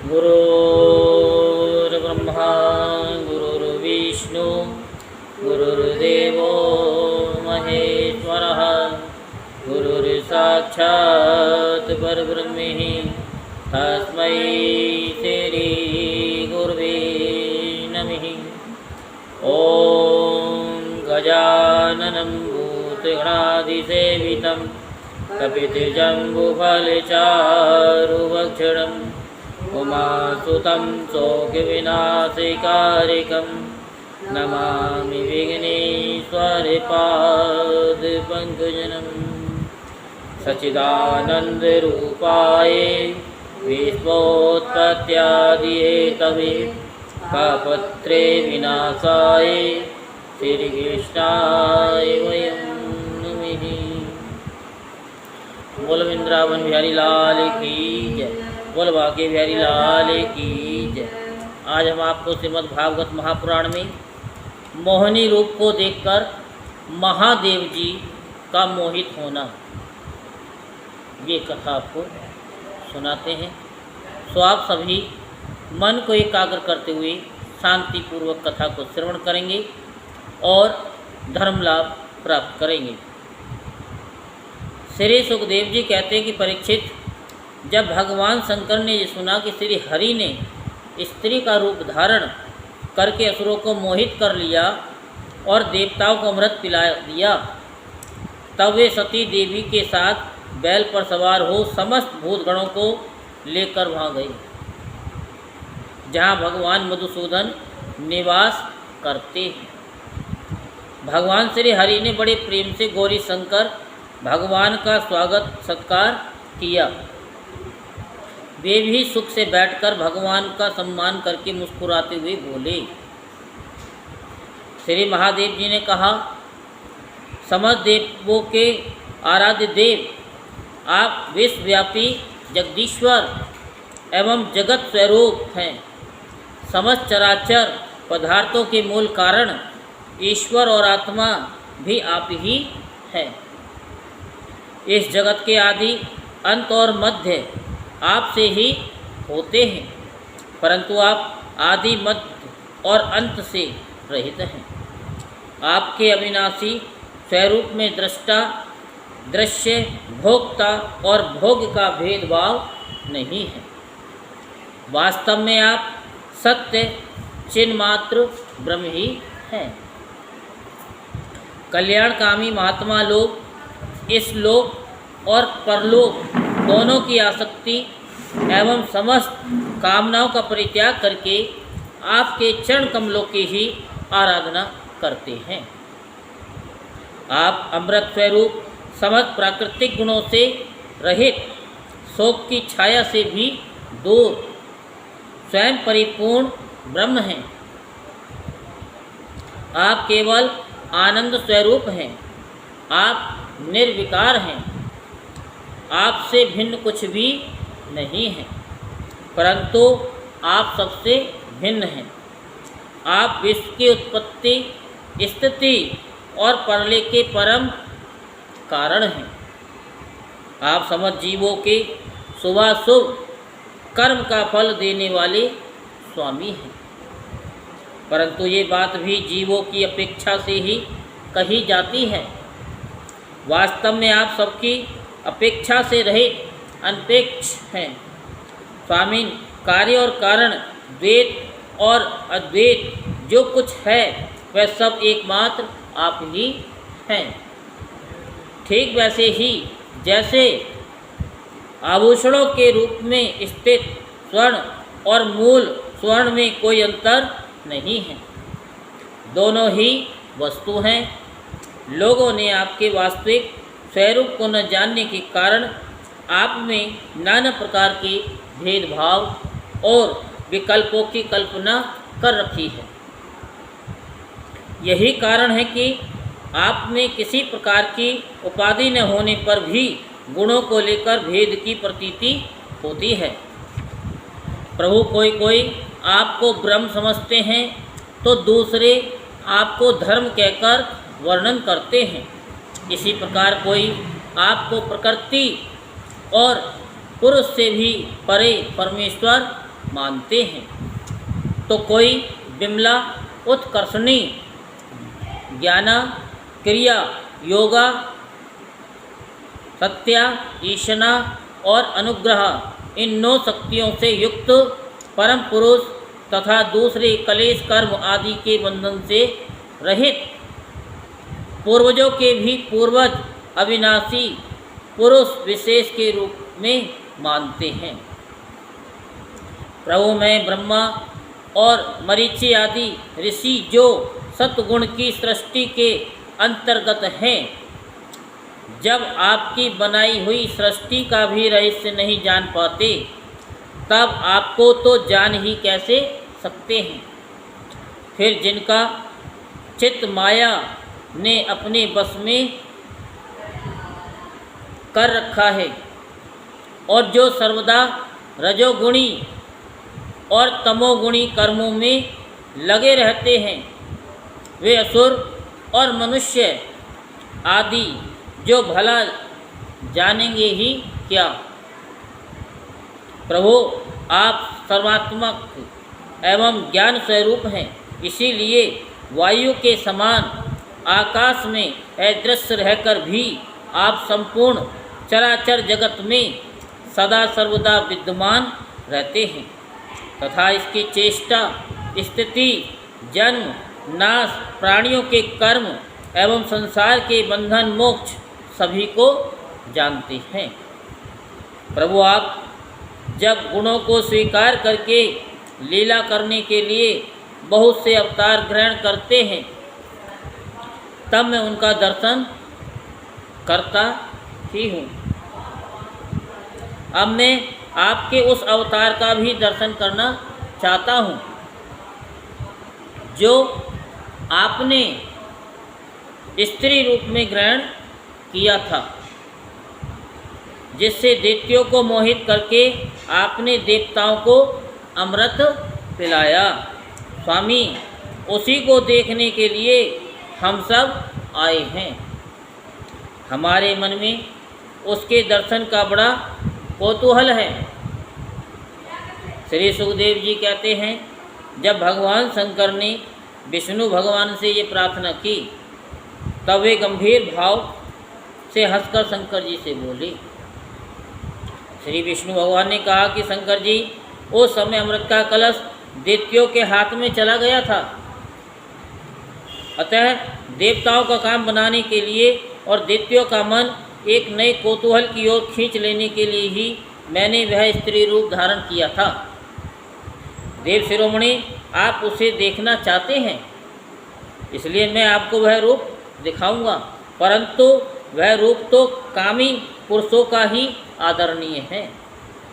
गुरुर्ब्रह्मा गुरुर्विष्णु गुरुर्देवो महेश्वरः गुरुर्साक्षात् परब्रह्म तस्मै श्री गुरुवे नमः। ॐ गजाननं भूतगणाधिसेवितं कपितजम्बुफलचारुभक्षणम् उमासुतं शोकविनाशकारिकं नमामि विघ्नेश्वरपादपङ्कजं। सच्चिदानन्दरूपाय विश्वोत्पत्त्यादिहेतवे तापत्रे विनाशाय श्रीकृष्णाय वयं नमः। बोल वृंदावन बिहारी लाल की जय, बोल बांके बिहारी लाल की जय। आज हम आपको श्रीमद् भागवत महापुराण में मोहिनी रूप को देखकर महादेव जी का मोहित होना, ये कथा आपको सुनाते हैं। सो आप सभी मन को एकाग्र करते हुए शांतिपूर्वक कथा को श्रवण करेंगे और धर्म लाभ प्राप्त करेंगे। श्री सुखदेव जी कहते हैं कि परीक्षित, जब भगवान शंकर ने ये सुना कि श्री हरि ने स्त्री का रूप धारण करके असुरों को मोहित कर लिया और देवताओं को अमृत पिला दिया, तब वे सती देवी के साथ बैल पर सवार हो समस्त भूतगणों को लेकर वहाँ गए, जहाँ भगवान मधुसूदन निवास करते हैं। भगवान श्री हरि ने बड़े प्रेम से गौरी शंकर भगवान का स्वागत सत्कार किया। वे भी सुख से बैठकर भगवान का सम्मान करके मुस्कुराते हुए बोले। श्री महादेव जी ने कहा, समस्त देवों के आराध्य देव, आप विश्वव्यापी जगदीश्वर एवं जगत स्वरूप हैं। समस्त चराचर पदार्थों के मूल कारण ईश्वर और आत्मा भी आप ही हैं। इस जगत के आदि अंत और मध्य आपसे ही होते हैं, परंतु आप आदि मध्य और अंत से रहित हैं। आपके अविनाशी स्वरूप में दृष्टा, दृश्य, भोक्ता और भोग का भेदभाव नहीं है। वास्तव में आप सत्य चिन्मात्र ब्रह्म ही हैं। कल्याणकामी महात्मा लोग इस लोक और परलोक दोनों की आसक्ति एवं समस्त कामनाओं का परित्याग करके आपके चरण कमलों की ही आराधना करते हैं। आप अमृत स्वरूप समस्त प्राकृतिक गुणों से रहित, शोक की छाया से भी दूर, स्वयं परिपूर्ण ब्रह्म हैं। आप केवल आनंद स्वरूप हैं। आप निर्विकार हैं। आपसे भिन्न कुछ भी नहीं है, परंतु आप सबसे भिन्न हैं। आप विश्व की उत्पत्ति, स्थिति और प्रलय के परम कारण हैं। आप समस्त जीवों के शुभाशुभ कर्म का फल देने वाले स्वामी हैं, परंतु ये बात भी जीवों की अपेक्षा से ही कही जाती है। वास्तव में आप सबकी अपेक्षा से रहित अनपेक्ष हैं। स्वामी, कार्य और कारण, द्वैत और अद्वैत जो कुछ है वह सब एकमात्र आप ही हैं। ठीक वैसे ही जैसे आभूषणों के रूप में स्थित स्वर्ण और मूल स्वर्ण में कोई अंतर नहीं है, दोनों ही वस्तु हैं। लोगों ने आपके वास्तविक स्वरूप को न जानने के कारण आप में नाना प्रकार के भेदभाव और विकल्पों की कल्पना कर रखी है। यही कारण है कि आप में किसी प्रकार की उपाधि न होने पर भी गुणों को लेकर भेद की प्रतीति होती है। प्रभु कोई कोई आपको ब्रह्म समझते हैं तो दूसरे आपको धर्म कहकर वर्णन करते हैं। इसी प्रकार कोई आपको प्रकृति और पुरुष से भी परे परमेश्वर मानते हैं। तो कोई विमला उत्कर्षणी ज्ञाना क्रिया योगा सत्या ईशना और अनुग्रह इन 9 शक्तियों से युक्त परम पुरुष तथा दूसरे कलेश कर्म आदि के बंधन से रहित पूर्वजों के भी पूर्वज अविनाशी पुरुष विशेष के रूप में मानते हैं। प्रभु में ब्रह्मा और मरीचि आदि ऋषि जो सत्गुण की सृष्टि के अंतर्गत हैं, जब आपकी बनाई हुई सृष्टि का भी रहस्य नहीं जान पाते, तब आपको तो जान ही कैसे सकते हैं। फिर जिनका चित्त माया ने अपने बस में कर रखा है और जो सर्वदा रजोगुणी और तमोगुणी कर्मों में लगे रहते हैं, वे असुर और मनुष्य आदि जो भला जानेंगे ही क्या। प्रभु आप सर्वात्मक एवं ज्ञान स्वरूप हैं, इसीलिए वायु के समान आकाश में अदृश्य रहकर भी आप संपूर्ण चराचर जगत में सदा सर्वदा विद्यमान रहते हैं तथा इसकी चेष्टा स्थिति जन्म नाश प्राणियों के कर्म एवं संसार के बंधन मोक्ष सभी को जानते हैं। प्रभु आप जब गुणों को स्वीकार करके लीला करने के लिए बहुत से अवतार ग्रहण करते हैं, तब मैं उनका दर्शन करता ही हूँ। अब मैं आपके उस अवतार का भी दर्शन करना चाहता हूँ जो आपने स्त्री रूप में ग्रहण किया था, जिससे दैत्यों को मोहित करके आपने देवताओं को अमृत पिलाया। स्वामी, उसी को देखने के लिए हम सब आए हैं। हमारे मन में उसके दर्शन का बड़ा कौतूहल है। श्री सुखदेव जी कहते हैं, जब भगवान शंकर ने विष्णु भगवान से ये प्रार्थना की, तब वे गंभीर भाव से हंसकर शंकर जी से बोले। श्री विष्णु भगवान ने कहा कि शंकर जी, उस समय अमृत का कलश दैत्यों के हाथ में चला गया था, अतः देवताओं का काम बनाने के लिए और दैत्यों का मन एक नए कौतूहल की ओर खींच लेने के लिए ही मैंने वह स्त्री रूप धारण किया था। देव शिरोमणि, आप उसे देखना चाहते हैं, इसलिए मैं आपको वह रूप दिखाऊंगा, परंतु वह रूप तो कामी पुरुषों का ही आदरणीय है,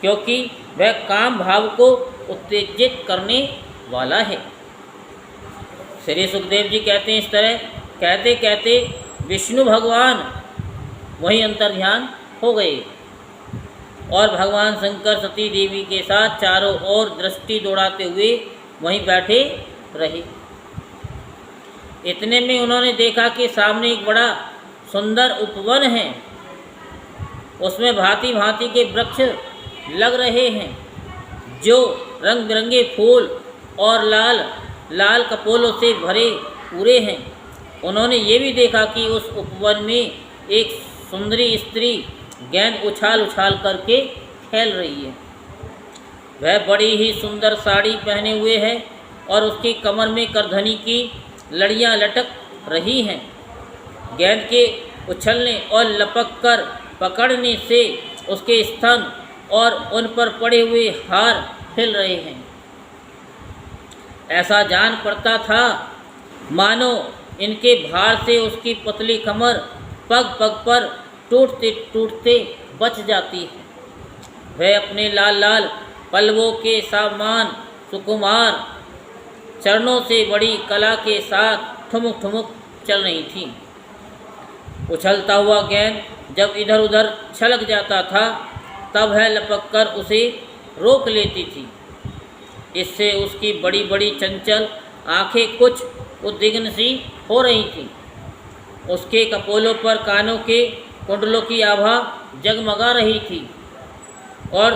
क्योंकि वह काम भाव को उत्तेजित करने वाला है। श्री सुखदेव जी कहते हैं, इस तरह कहते कहते विष्णु भगवान वहीं अंतर्ध्यान हो गए और भगवान शंकर सती देवी के साथ चारों ओर दृष्टि दौड़ाते हुए वहीं बैठे रहे। इतने में उन्होंने देखा कि सामने एक बड़ा सुंदर उपवन है, उसमें भांति भांति के वृक्ष लग रहे हैं जो रंग बिरंगे फूल और लाल लाल कपोलों से भरे पूरे हैं। उन्होंने ये भी देखा कि उस उपवन में एक सुंदरी स्त्री गेंद उछाल उछाल करके खेल रही है। वह बड़ी ही सुंदर साड़ी पहने हुए है और उसकी कमर में करधनी की लड़ियां लटक रही हैं। गेंद के उछलने और लपक कर पकड़ने से उसके स्तन और उन पर पड़े हुए हार हिल रहे हैं। ऐसा जान पड़ता था मानो इनके भार से उसकी पतली कमर पग पग पर टूटते टूटते बच जाती है। वह अपने लाल लाल पल्लवों के समान सुकुमार चरणों से बड़ी कला के साथ ठुमुक ठुमुक चल रही थी। उछलता हुआ गेंद जब इधर उधर छलक जाता था, तब वह लपक कर उसे रोक लेती थी। इससे उसकी बड़ी बड़ी चंचल आंखें कुछ उद्विग्न सी हो रही थीं। उसके कपोलों पर कानों के कुंडलों की आभा जगमगा रही थी और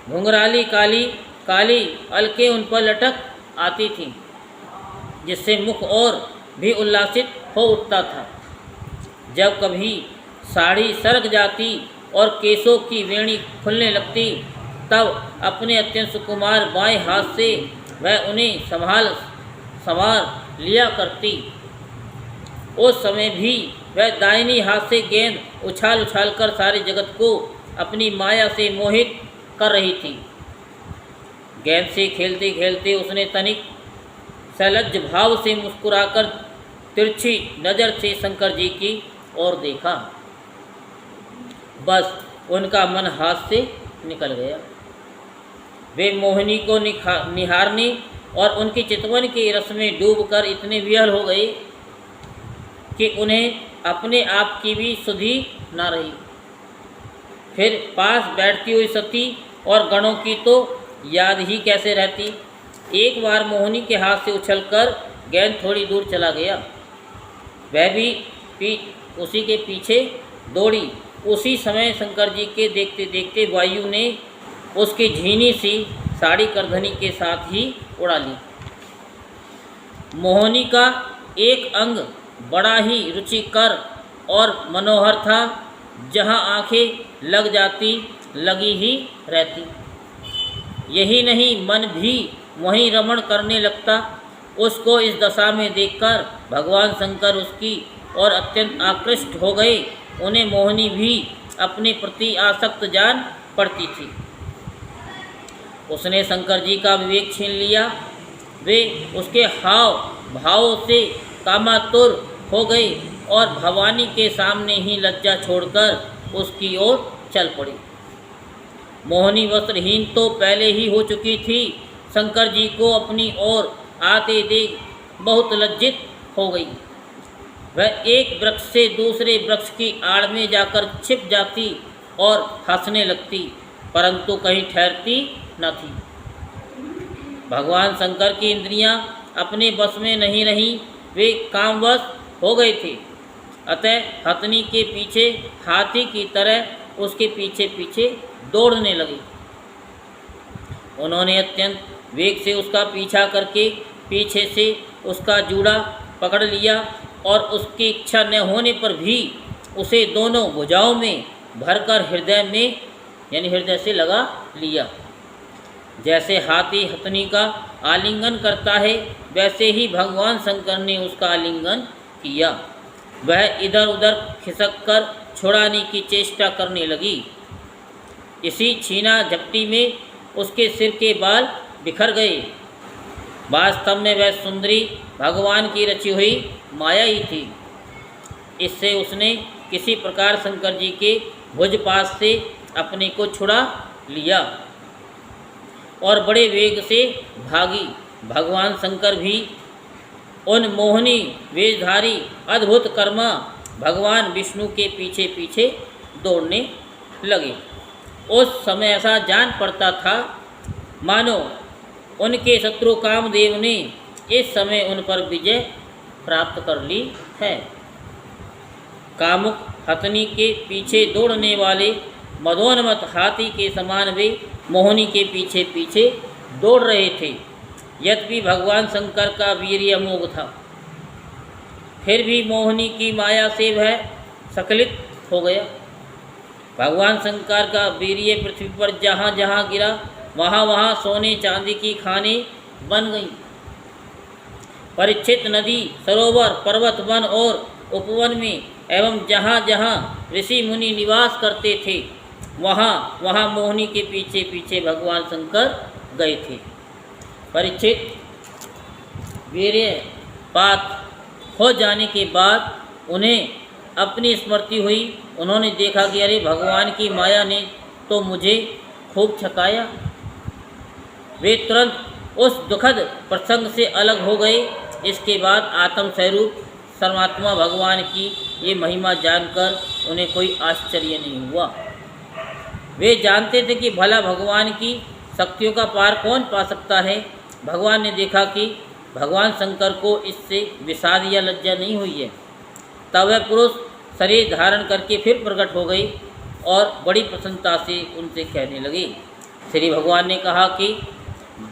घुंघराली काली काली अलकें उन पर लटक आती थीं, जिससे मुख और भी उल्लासित हो उठता था। जब कभी साड़ी सरक जाती और केसों की वेणी खुलने लगती, तब अपने अत्यंत सुकुमार बाएं हाथ से वह उन्हें संभाल लिया करती। उस समय भी वह दाहिनी हाथ से गेंद उछाल उछाल कर सारे जगत को अपनी माया से मोहित कर रही थी। गेंद से खेलते खेलते उसने तनिक सलज्ज भाव से मुस्कुराकर तिरछी नज़र से शंकर जी की ओर देखा। बस उनका मन हाथ से निकल गया। वे मोहिनी को निहारने और उनके चितवन के रस में डूबकर इतने विह्वल हो गए कि उन्हें अपने आप की भी सुधि न रही। फिर पास बैठती हुई सती और गणों की तो याद ही कैसे रहती। एक बार मोहिनी के हाथ से उछलकर गेंद थोड़ी दूर चला गया। वह भी उसी के पीछे दौड़ी। उसी समय शंकर जी के देखते देखते वायु ने उसकी झीनी सी साड़ी करधनी के साथ ही उड़ा ली। मोहिनी का एक अंग बड़ा ही रुचिकर और मनोहर था, जहाँ आंखें लग जाती लगी ही रहती। यही नहीं, मन भी वहीं रमण करने लगता। उसको इस दशा में देखकर भगवान शंकर उसकी और अत्यंत आकृष्ट हो गए। उन्हें मोहिनी भी अपने प्रति आसक्त जान पड़ती थी। उसने शंकर जी का विवेक छीन लिया। वे उसके हाव भाव से कामातुर हो गए और भवानी के सामने ही लज्जा छोड़कर उसकी ओर चल पड़ी। मोहिनी वस्त्रहीन तो पहले ही हो चुकी थी। शंकर जी को अपनी ओर आते देख बहुत लज्जित हो गई। वह एक वृक्ष से दूसरे वृक्ष की आड़ में जाकर छिप जाती और हंसने लगती, परंतु कहीं ठहरती न थी। भगवान शंकर की इंद्रियां अपने बस में नहीं रहीं। वे कामवश हो गए थे। अतः हथनी के पीछे हाथी की तरह उसके पीछे पीछे दौड़ने लगे। उन्होंने अत्यंत वेग से उसका पीछा करके पीछे से उसका जूड़ा पकड़ लिया और उसकी इच्छा न होने पर भी उसे दोनों भुजाओं में भरकर हृदय में यानी हृदय से लगा लिया। जैसे हाथी हथनी का आलिंगन करता है, वैसे ही भगवान शंकर ने उसका आलिंगन किया। वह इधर उधर खिसक कर छुड़ाने की चेष्टा करने लगी। इसी छीना झपटी में उसके सिर के बाल बिखर गए। वास्तव में वह सुंदरी भगवान की रची हुई माया ही थी। इससे उसने किसी प्रकार शंकर जी के भुजपास से अपने को छुड़ा लिया और बड़े वेग से भागी। भगवान शंकर भी उन मोहिनी वेशधारी अद्भुत कर्मा भगवान विष्णु के पीछे पीछे दौड़ने लगे। उस समय ऐसा जान पड़ता था मानो उनके शत्रु कामदेव ने इस समय उन पर विजय प्राप्त कर ली है। कामुक हथनी के पीछे दौड़ने वाले मदोन्मत्त हाथी के समान वे मोहिनी के पीछे पीछे दौड़ रहे थे। यद्यपि भगवान शंकर का वीर्य अमोघ था, फिर भी मोहिनी की माया से वह सकलित हो गया। भगवान शंकर का वीर्य पृथ्वी पर जहाँ जहाँ गिरा वहाँ वहाँ सोने चांदी की खाने बन गईं। परीक्षित नदी, सरोवर, पर्वत, वन और उपवन में एवं जहाँ जहाँ ऋषि मुनि निवास करते थे, वहाँ वहाँ मोहिनी के पीछे पीछे भगवान शंकर गए थे। परीक्षित वीर्यपात हो जाने के बाद उन्हें अपनी स्मृति हुई। उन्होंने देखा कि अरे भगवान की माया ने तो मुझे खूब छकाया। वे तुरंत उस दुखद प्रसंग से अलग हो गए। इसके बाद आत्म स्वरूप सर्वात्मा भगवान की ये महिमा जानकर उन्हें कोई आश्चर्य नहीं हुआ। वे जानते थे कि भला भगवान की शक्तियों का पार कौन पा सकता है। भगवान ने देखा कि भगवान शंकर को इससे विषाद या लज्जा नहीं हुई है। तब वह पुरुष शरीर धारण करके फिर प्रकट हो गई और बड़ी प्रसन्नता से उनसे कहने लगे। श्री भगवान ने कहा कि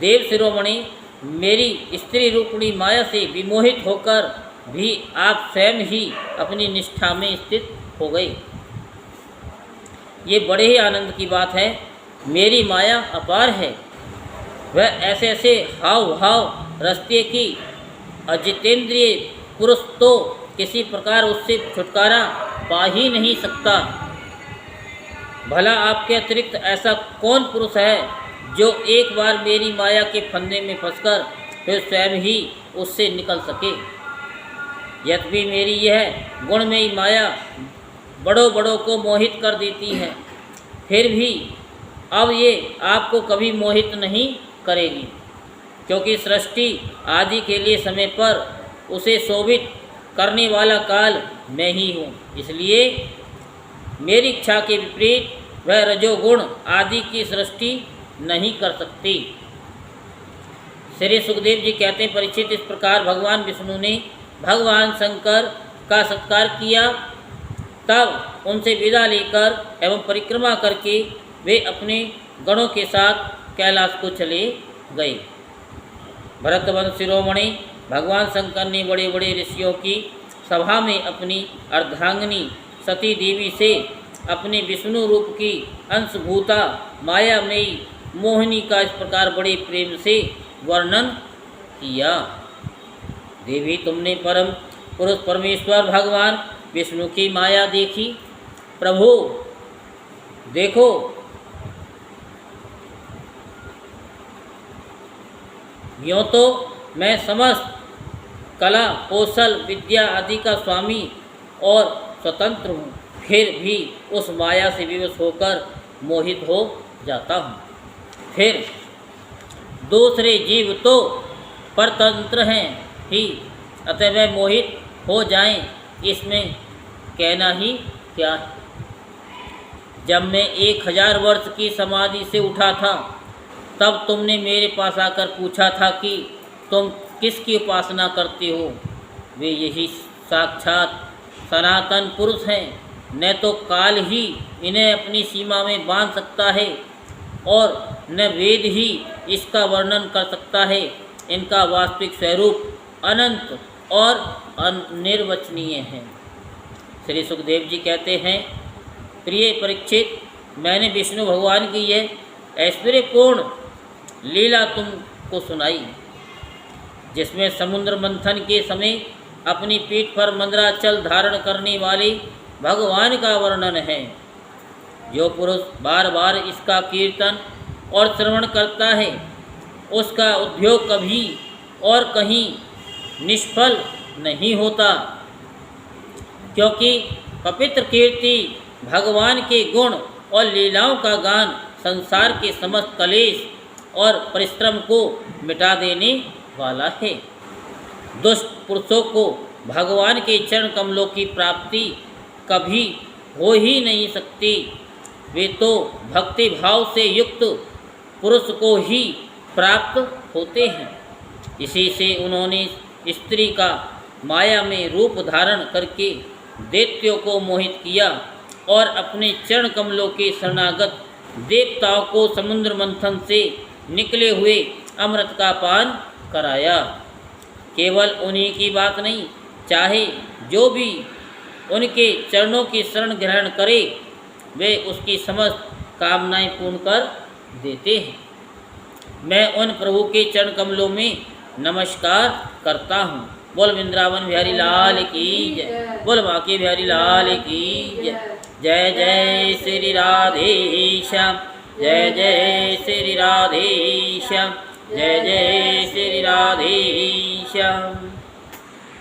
देव शिरोमणि, मेरी स्त्री रूपणी माया से विमोहित होकर भी आप स्वयं ही अपनी निष्ठा में स्थित हो गए। ये बड़े ही आनंद की बात है। मेरी माया अपार है। वह ऐसे ऐसे हाव भाव रचते कि अजितेंद्रिय पुरुष तो किसी प्रकार उससे छुटकारा पा ही नहीं सकता। भला आपके अतिरिक्त ऐसा कौन पुरुष है जो एक बार मेरी माया के फंदे में फंसकर फिर स्वयं ही उससे निकल सके। यद्यपि मेरी यह गुणमयी माया बड़ों बड़ों को मोहित कर देती है, फिर भी अब ये आपको कभी मोहित नहीं करेगी, क्योंकि सृष्टि आदि के लिए समय पर उसे शोभित करने वाला काल मैं ही हूँ। इसलिए मेरी इच्छा के विपरीत वह रजोगुण आदि की सृष्टि नहीं कर सकती। श्री सुखदेव जी कहते हैं, परीक्षित, इस प्रकार भगवान विष्णु ने भगवान शंकर का सत्कार किया। तब उनसे विदा लेकर एवं परिक्रमा करके वे अपने गणों के साथ कैलाश को चले गए। भरतवंश शिरोमणि, भगवान शंकर ने बड़े बड़े ऋषियों की सभा में अपनी अर्धांगिनी सती देवी से अपने विष्णु रूप की अंशभूता मायामयी मोहिनी का इस प्रकार बड़े प्रेम से वर्णन किया। देवी, तुमने परम पुरुष परमेश्वर भगवान विष्णु की माया देखी। प्रभु देखो, यूँ तो मैं समस्त कला कौशल विद्या आदि का स्वामी और स्वतंत्र हूँ, फिर भी उस माया से विवश होकर मोहित हो जाता हूँ। फिर दूसरे जीव तो परतंत्र हैं ही, अतः वह मोहित हो जाएं, इसमें कहना ही क्या है। जब मैं 1000 वर्ष की समाधि से उठा था, तब तुमने मेरे पास आकर पूछा था कि तुम किसकी उपासना करते हो। वे यही साक्षात सनातन पुरुष हैं। न तो काल ही इन्हें अपनी सीमा में बांध सकता है और न वेद ही इसका वर्णन कर सकता है। इनका वास्तविक स्वरूप अनंत और अनिर्वचनीय है। श्री सुखदेव जी कहते हैं, प्रिय परीक्षित, मैंने विष्णु भगवान की यह ऐश्वर्यपूर्ण लीला तुमको सुनाई, जिसमें समुद्र मंथन के समय अपनी पीठ पर मंदराचल धारण करने वाले भगवान का वर्णन है। जो पुरुष बार बार इसका कीर्तन और श्रवण करता है, उसका उद्योग कभी और कहीं निष्फल नहीं होता, क्योंकि पवित्र कीर्ति भगवान के गुण और लीलाओं का गान संसार के समस्त कलेश और परिश्रम को मिटा देने वाला है। दुष्ट पुरुषों को भगवान के चरण कमलों की प्राप्ति कभी हो ही नहीं सकती। वे तो भक्ति भाव से युक्त पुरुष को ही प्राप्त होते हैं। इसी से उन्होंने स्त्री का माया में रूप धारण करके दैत्यों को मोहित किया और अपने चरण कमलों के शरणागत देवताओं को समुद्र मंथन से निकले हुए अमृत का पान कराया। केवल उन्हीं की बात नहीं, चाहे जो भी उनके चरणों की शरण ग्रहण करे, वे उसकी समस्त कामनाएं पूर्ण कर देते हैं। मैं उन प्रभु के चरण कमलों में नमस्कार करता हूँ। बोल वृंदावन बिहारी लाल की जय, बोल बांके बिहारी लाल की जय। जय जय श्री राधे श्याम, जय जय श्री राधे श्याम, जय जय श्री राधे श्याम।